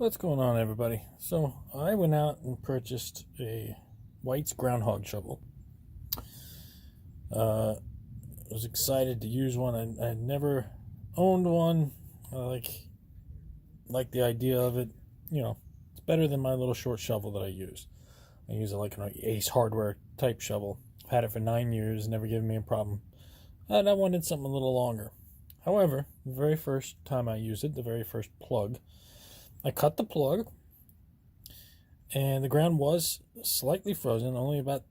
What's going on, everybody? So I went out and purchased a White's groundhog shovel. Was excited to use one. I never owned one. I like the idea of it. It's better than my little short shovel that I use. I use it like an Ace Hardware type shovel. I've had it for 9 years, never given me a problem. And I wanted something a little longer. However, the very first time I used it, the very first plug, I cut the plug, and the ground was slightly frozen, only about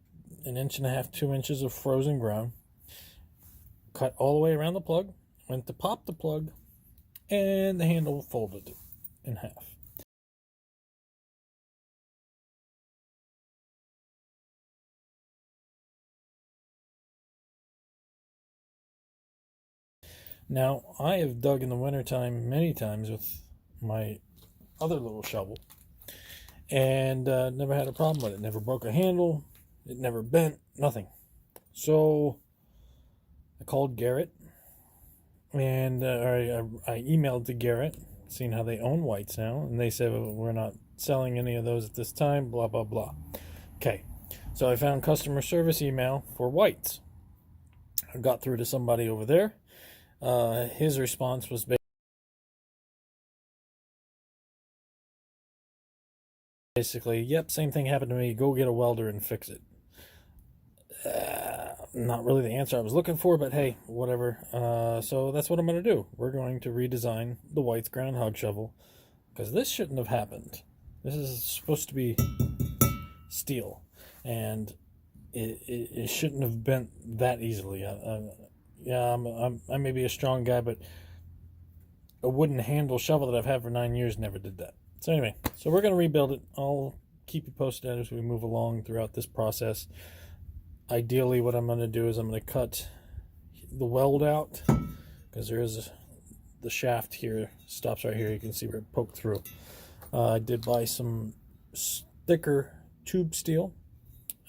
1.5 to 2 inches of frozen ground. Cut all the way around the plug, went to pop the plug, and the handle folded in half. Now, I have dug in the wintertime many times with my other little shovel, and never had a problem with it. Never broke a handle, it never bent, nothing. So I called Garrett, and I emailed to Garrett, seeing how they own Whites now, and they said, well, we're not selling any of those at this time, blah, blah, blah. Okay, so I found customer service email for Whites. I got through to somebody over there. His response was basically, yep, same thing happened to me, go get a welder and fix it. Not really the answer I was looking for, but hey, whatever. So that's what I'm going to do. We're going to redesign the White's groundhog shovel, because this shouldn't have happened. This is supposed to be steel, and it shouldn't have bent that easily. Yeah, I may be a strong guy, but a wooden handle shovel that I've had for 9 years never did that. So anyway, so we're going to rebuild it. I'll keep you posted as we move along throughout this process. Ideally, what I'm going to do is I'm going to cut the weld out, because there is the shaft here, stops right here. You can see where it poked through. I did buy some thicker tube steel.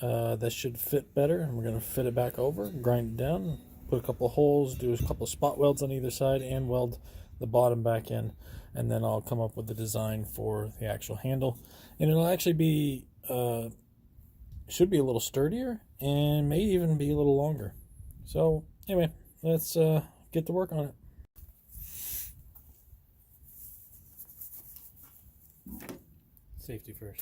That should fit better, and we're going to fit it back over, grind it down, put a couple of holes, do a couple of spot welds on either side, and weld the bottom back in, and then I'll come up with the design for the actual handle. And it'll actually be should be a little sturdier, and may even be a little longer. So anyway, let's get to work on it. Safety first.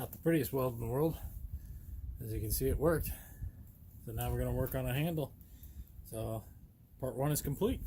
Not the prettiest weld in the world. As you can see, it worked. So now we're going to work on a handle. So part 1 is complete.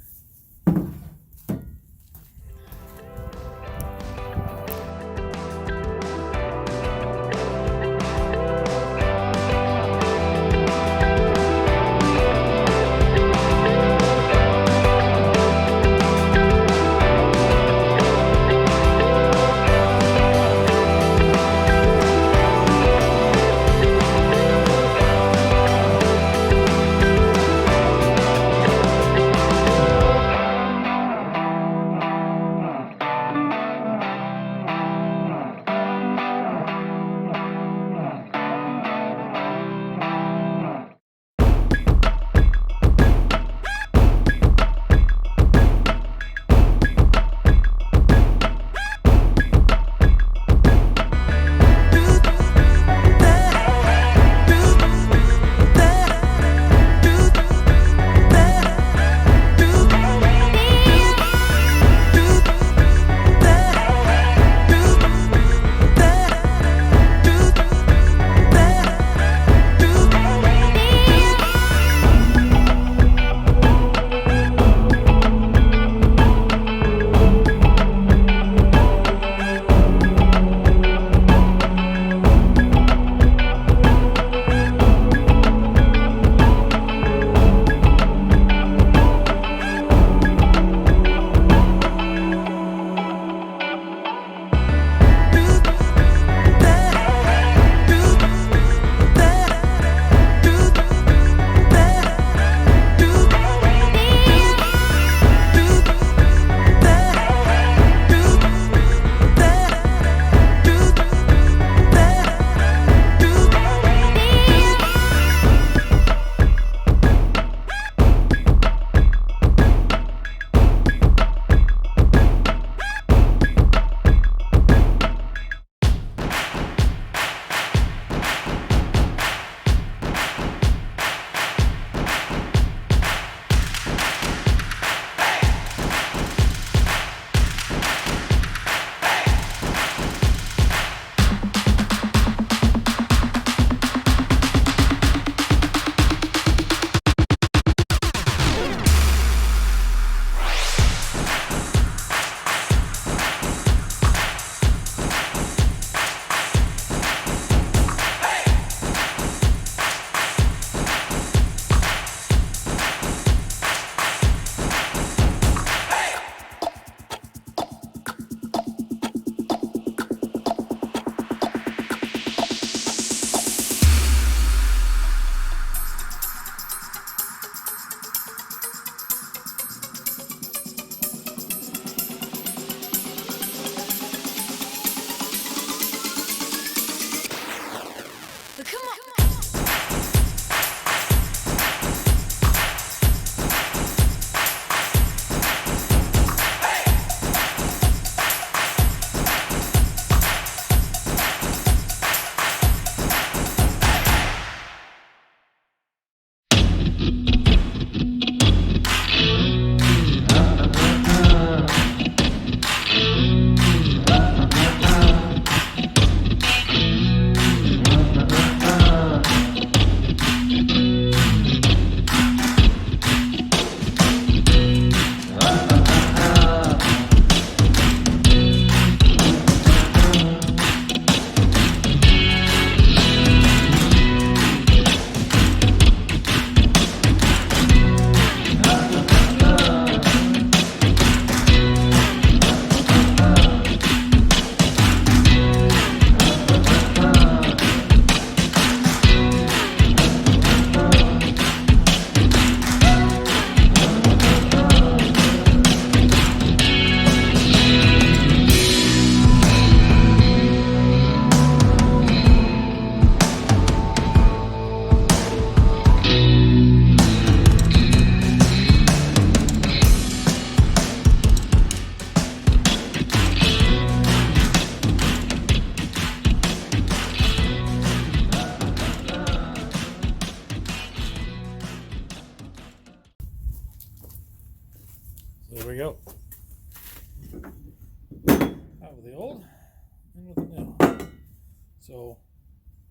So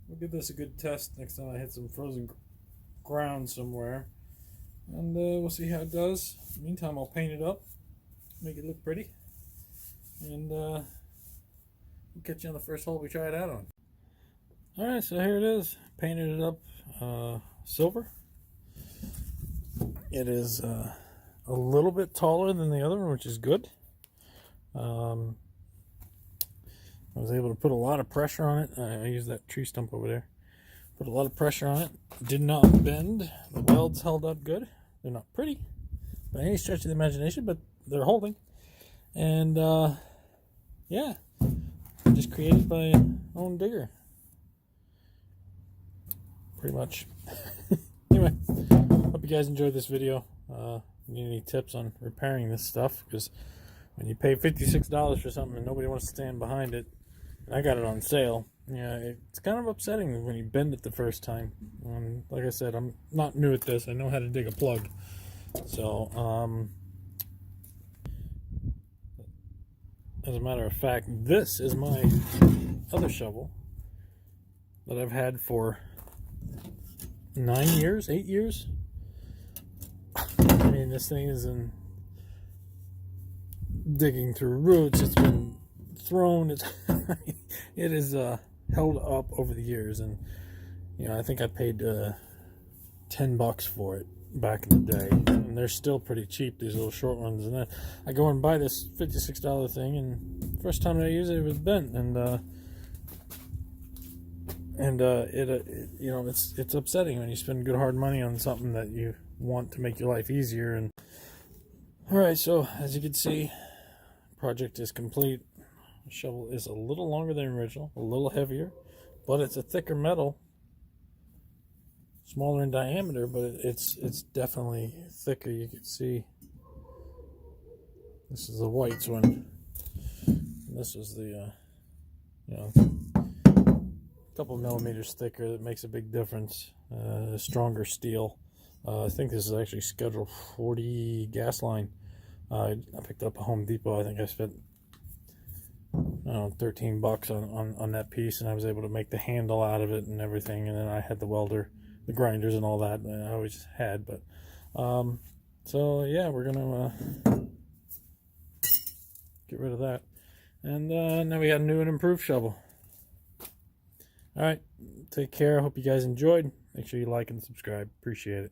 we'll give this a good test next time I hit some frozen ground somewhere, and we'll see how it does. In the meantime, I'll paint it up, make it look pretty, and we'll catch you on the first hole we try it out on. Alright, so here it is. Painted it up silver. It is a little bit taller than the other one, which is good. I was able to put a lot of pressure on it. I used that tree stump over there. Put a lot of pressure on it. Did not bend. The welds held up good. They're not pretty by any stretch of the imagination, but they're holding. And yeah, just created by my own digger. Pretty much. Anyway, hope you guys enjoyed this video. Need any tips on repairing this stuff? Because when you pay $56 for something and nobody wants to stand behind it, and I got it on sale. Yeah, it's kind of upsetting when you bend it the first time. Like I said, I'm not new at this. I know how to dig a plug. So, as a matter of fact, this is my other shovel that I've had for 9 years, 8 years. I mean, this thing is in digging through roots. It's been thrown. It is held up over the years, and you know, I think I paid $10 for it back in the day, and they're still pretty cheap, these little short ones. And then I go and buy this $56 thing, and first time I use it, it was bent, and you know, it's upsetting when you spend good hard money on something that you want to make your life easier. And all right, so as you can see, project is complete. The shovel is a little longer than original, a little heavier, but it's a thicker metal, smaller in diameter, but it's definitely thicker. You can see this is the whites one. This is the you know, a couple millimeters thicker. That makes a big difference. Stronger steel. I think this is actually scheduled 40 gas line. I picked up a Home Depot. I think I spent, I don't know, $13 on that piece, and I was able to make the handle out of it and everything. And then I had the welder, the grinders, and all that. I always had, but so yeah, we're gonna get rid of that. And now we got a new and improved shovel. All right, take care. I hope you guys enjoyed. Make sure you like and subscribe. Appreciate it.